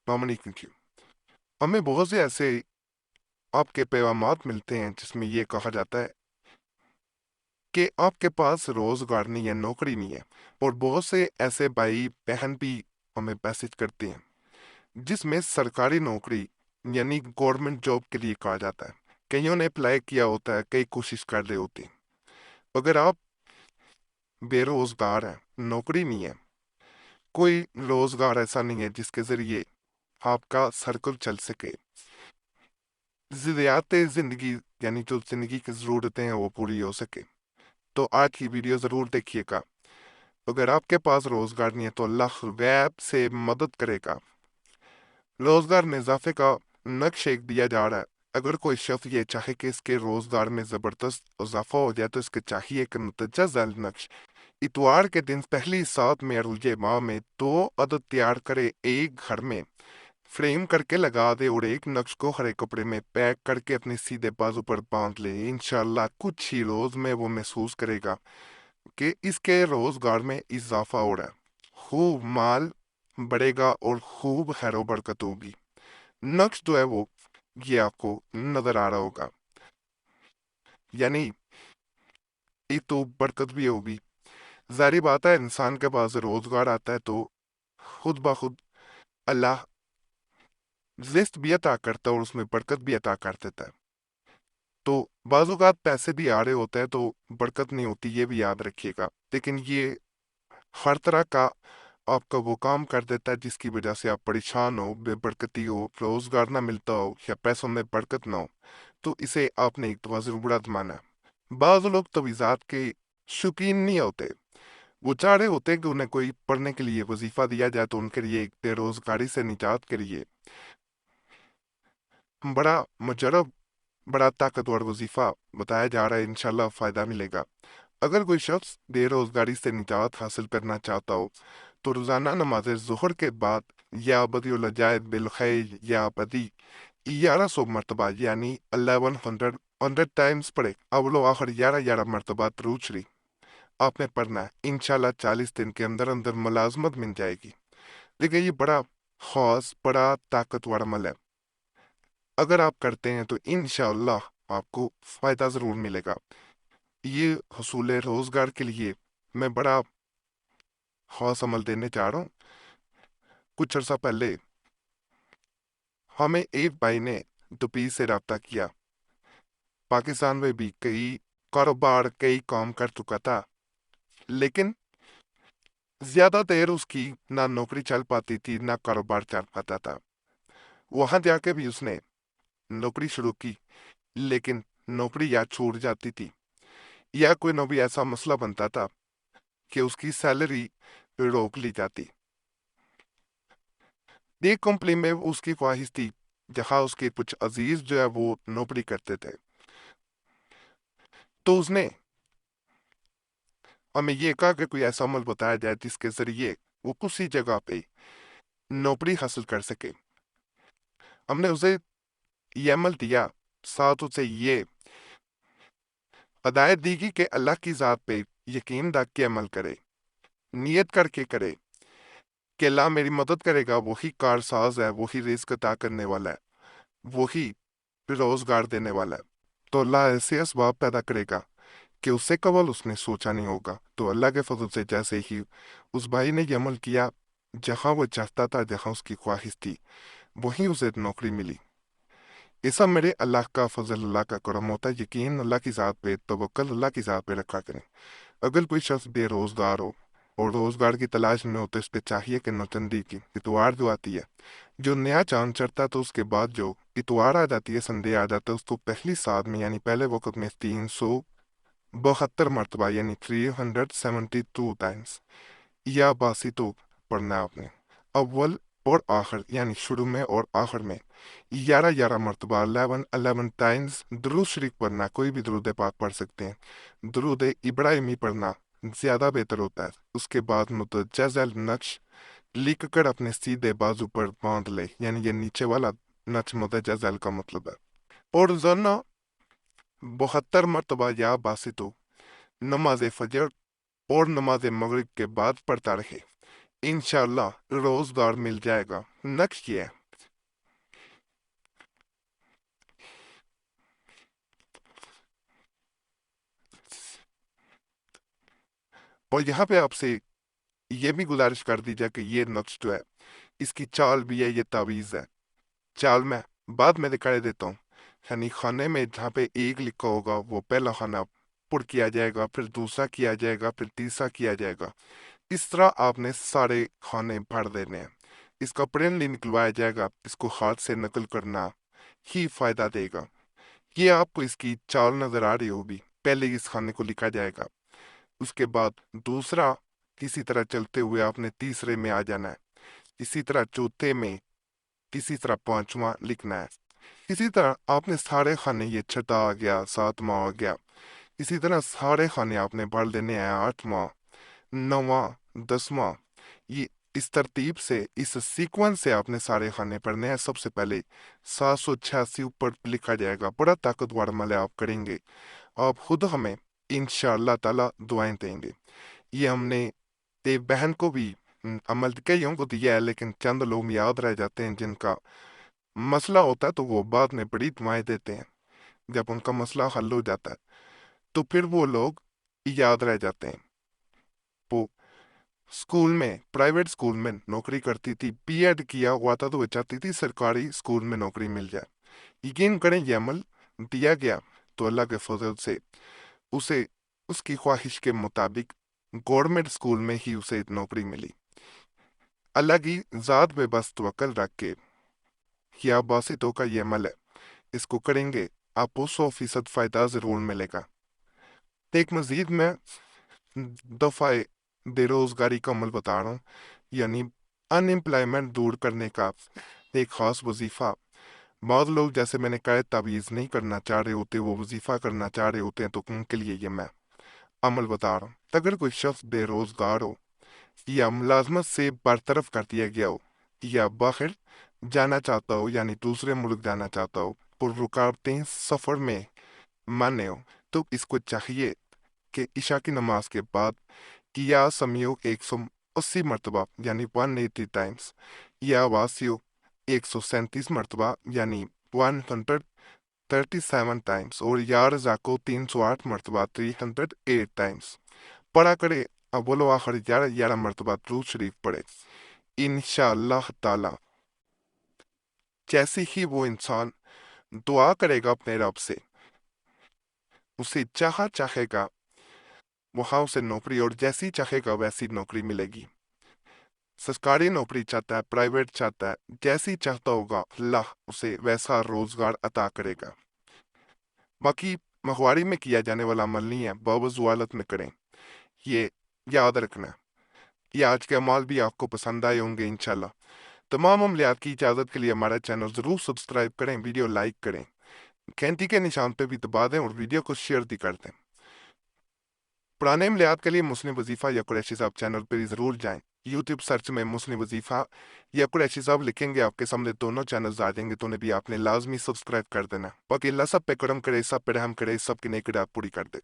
Nominee क्यों। हमें बहुत से ऐसे आपके पैगामात मिलते हैं जिसमें ये कहा जाता है कि आपके पास रोजगार नहीं है, नौकरी नहीं है। और बहुत से ऐसे भाई बहन भी हमें मैसेज करते हैं जिसमें सरकारी नौकरी यानी गवर्नमेंट जॉब के लिए कहा जाता है। कईयों ने अप्लाई किया होता है, कई कोशिश कर रहे होते हैं। अगर आप बेरोजगार हैं, नौकरी नहीं है, कोई रोजगार ऐसा नहीं है जिसके जरिए आपका सर्कल चल सके, ज़ियादत ज़िंदगी यानी जो ज़िंदगी की ज़रूरतें हैं वो पूरी हो सके, तो आज की वीडियो ज़रूर देखिएगा। अगर आपके पास रोजगार नहीं है तो अल्लाह गैब से मदद करेगा। रोजगार में इजाफे का नक्श एक दिया जा रहा है। अगर कोई शख्स ये चाहे कि इसके रोजगार में ज़बरदस्त इजाफा हो जाए तो इसके चाहिए कि मुतज्जा झैल नक्श इतवार के दिन पहली 7 में अरुल माह में 2 अदद तैयार करे, एक घर में फ्रेम करके लगा दे और एक नक्श को हरे कपड़े में पैक करके अपने सीधे बाजू पर बांध ले। इंशाल्लाह कुछ ही रोज में वो महसूस करेगा कि इसके रोजगार में इजाफा हो रहा है, खूब माल बढ़ेगा और खूब खैर बरकत होगी। नक्श जो है वो ये आपको नजर आ रहा होगा, यानी एक तो बरकत भी होगी। जारी बात है इंसान के पास रोजगार आता है तो खुद ब खुद अल्लाह रिज़्क भी अता करता है और उसमें बरकत भी अता कर देता है। तो बाज़-औक़ात पैसे भी आ रहे होते हैं तो बरकत नहीं होती, ये भी याद रखिएगा। लेकिन ये हर तरह का आपका वो काम कर देता है जिसकी वजह से आप परेशान हो, बेबरकती हो, रोज़गार ना मिलता हो या पैसों में बरकत ना हो, तो इसे आपने एक दफ़ा ज़रूर आज़माना है। बाज़ लोग तवीज़ात के शौकीन नहीं होते, वो चाह रहे होते हैं कि उन्हें कोई पढ़ने के लिए वजीफ़ा दिया जाए तो उनके लिए एक बेरोज़गारी से निजात के लिए बड़ा मुजरब, बड़ा ताकतवर वजीफ़ा बताया जा रहा है, इंशाल्लाह फ़ायदा मिलेगा। अगर कोई शख्स बेरोज़गारी से निजात हासिल करना चाहता हो तो रोज़ाना नमाज ज़ुहर के बाद या बदियुल अजायब बिल खैर या बदी 1100 मरतबा यानी 1100 टाइम्स पढ़े, अव्वलो आखिर 11 मरतबा दरूद शरीफ आपने पढ़ना है। इंशाल्लाह 40 दिन के अंदर अंदर मुलाजमत मिल जाएगी। देखिए ये बड़ा खास, बड़ा ताकतवर अमल है। अगर आप करते हैं तो इंशाअल्लाह आपको फ़ायदा ज़रूर मिलेगा। ये हसूल रोज़गार के लिए मैं बड़ा ख़ास अमल देने जा रहा हूँ। कुछ अर्सा पहले हमें एक भाई ने दुबई से रब्ता किया। पाकिस्तान में भी कई कारोबार, कई काम कर चुका था, लेकिन ज़्यादा देर उसकी ना नौकरी चल पाती थी, ना कारोबार चल पाता था। वहाँ जाके भी उसने नौकरी शुरू की, लेकिन नौकरी या छूट जाती थी या कोई ना भी ऐसा मसला बनता था कि उसकी सैलरी रोक ली जाती। एक कंपनी में उसकी ख्वाहिश थी जहां उसके कुछ अजीज जो है वो नौकरी करते थे, तो उसने हमें ये कहा कि कोई ऐसा अमल बताया जाए जिसके जरिए वो किसी जगह पे नौकरी हासिल कर सके। हमने उसे ये अमल दिया, साथ उसे ये हदायत दी कि अल्लाह की ज़ात पे यकीन रख के अमल करे, नियत करके करे कि अल्लाह मेरी मदद करेगा, वही कारसाज है, वही रिस्क अता करने वाला है, वही रोजगार देने वाला है। तो अल्लाह ऐसे असबाब पैदा करेगा कि उससे कबल उसने सोचा नहीं होगा। तो अल्लाह के फजल से जैसे ही उस भाई ने ये अमल किया, जहां वो चाहता था, जहां उसकी ख्वाहिश थी, वहीं उसे नौकरी मिली। ये सब मेरे अल्लाह का फजल, अल्लाह का करम होता है। यकीन अल्लाह की ज़ात पे, तवक्कल अल्लाह की ज़ात पे रखा करें। अगर कोई शख्स बेरोजगार हो और रोजगार की तलाश में हो तो इस पे चाहिए कि नौचंदी की इतवार जो आती है, जो नया चांद चढ़ता है तो उसके बाद जो इतवार आ जाती है, संडे आ जाता है, उसको पहली साल में यानी पहले वक्त में 372 मरतबा यानी 372 टाइम्स या बासी तो पढ़ना है आपने। अव्वल और आखिर यानी शुरू में और आखिर में 11 मरतबा 11 टाइम्स दुरूद शरीफ पढ़ना। कोई भी दुरूद पाक पढ़ सकते हैं। दुरूद इब्राहिमी पढ़ना ज्यादा बेहतर होता है। उसके बाद मुतजल नक्श लिख कर अपने सीधे बाजू पर बांध ले, यानी ये नीचे वाला नक्श मुतजल का मतलब है। और रोजाना 72 मरतबा या बासितो नमाज फजर और नमाज मगरिब के बाद पढ़ता रहे। इंशाल्लाह रोजगार मिल जाएगा। नेक्स्ट ये है, और यहाँ पे आपसे ये भी गुजारिश कर दी जाए कि ये नक्श जो है, इसकी चाल भी है, ये तावीज़ है। चाल मैं बाद में दिखाई देता हूँ। यानी खाने में जहाँ पे एक लिखा होगा वो पहला खाना पुर किया जाएगा, फिर दूसरा किया जाएगा, फिर तीसरा किया जाएगा। इस तरह आपने सारे खाने भर देने हैं। इसका प्रिंट नहीं निकलवाया जाएगा, इसको हाथ से नकल करना ही फायदा देगा। ये आपको इसकी चाल नजर आ रही होगी, पहले इस खाने को लिखा जाएगा, उसके बाद दूसरा किसी तरह चलते हुए आपने तीसरे में आ जाना है, इसी तरह चौथे में, इसी तरह पांचवा लिखना है। इसी तरह आपने सारे खाने, ये छठा आ गया, सातवां आ गया, इसी तरह सारे खाने आपने पढ़ लेने हैं, आठवां, नौवां, दसवां। ये इस तरतीब से, इस सीक्वेंस से आपने सारे खाने पढ़ने हैं। सबसे पहले 786 ऊपर लिखा जाएगा, बड़ा ताकतवर अमल है, आप करेंगे आप खुद हमें इंशाअल्लाह ताला दुआएं देंगे। ये हमने ते बहन को भी अमल कईयों को दिया है, लेकिन चंद लोग याद रह जाते हैं जिनका मसला होता है, तो वो बाद में बड़ी दुआएं देते हैं। जब उनका मसला हल हो जाता है तो फिर वो लोग याद रह जाते हैं। वो स्कूल में, प्राइवेट स्कूल में नौकरी करती थी, बीएड किया हुआ था, तो वो चाहती थी सरकारी स्कूल में नौकरी मिल जाए। यकीन करें ये अमल दिया गया तो अल्लाह के फजल से उसे उसकी ख्वाहिश के मुताबिक गवर्नमेंट स्कूल में ही उसे नौकरी मिली। अल्लाह की ज़ात पे बस तवक्कल रख के, या बासितों का ये अमल है, इसको करेंगे आपको 100% फ़ायदा ज़रूर मिलेगा। एक मज़ीद मैं दफ़ाए बेरोज़गारी का अमल बता रहा हूँ, यानी अनएम्प्लॉयमेंट दूर करने का एक ख़ास वजीफ़ा। बहुत लोग, जैसे मैंने कहा, तावीज़ नहीं करना चाह रहे होते, वो वजीफ़ा करना चाह रहे होते हैं, तो उनके लिए ये मैं अमल बता रहा हूँ। अगर कोई शख्स बेरोज़गार हो, या मुलाजमत से बरतरफ कर दिया गया हो, या बाहर जाना चाहता हो, यानी दूसरे मुल्क जाना चाहता हो, और रुकावटें सफ़र में माने हो, तो इसको चाहिए कि इशा की नमाज के बाद किया समियो 180 मरतबा, यानी 180 टाइम्स, या वासियो 137 मरतबा, यानी 137 टाइम्स, और या रज़ाको 308 मरतबा, 308 टाइम्स पढ़ा करे। अव्वल आखिर 11 मरतबा दुरूद शरीफ पढ़े। इंशाअल्लाह ताला जैसे ही वो इंसान दुआ करेगा अपने रब से, उसे चाहेगा वहां उसे नौकरी, और जैसी चाहेगा वैसी नौकरी मिलेगी। सरकारी नौकरी चाहता है, प्राइवेट चाहता है, जैसी चाहता होगा अल्लाह उसे वैसा रोजगार अता करेगा। बाकी मखवारी में किया जाने वाला अमल नहीं है, बावजू हालत में करें, ये याद रखना। ये आज के अमाल भी आपको पसंद आए होंगे इंशाल्लाह। तमाम अमलियात की इजाज़त के लिए हमारा चैनल ज़रूर सब्सक्राइब करें, वीडियो लाइक करें, घंटी के निशान पे भी दबा दें, और वीडियो को शेयर भी कर दें। पुराने अमलियात के लिए मुस्लिम वजीफ़ा या कुरैशी साहब चैनल पर ज़रूर जाएं। यूट्यूब सर्च में मुस्लिम वजीफ़ा या कुरैशी साहब लिखेंगे, आपके सामने दोनों चैनल्स आ जाएंगे, तो उन्हें भी आपने लाजमी सब्सक्राइब कर देना। बाकी अल्लाह सब पे करम करे, सब पे रहम करे, सब की नेकी रात पूरी कर दे।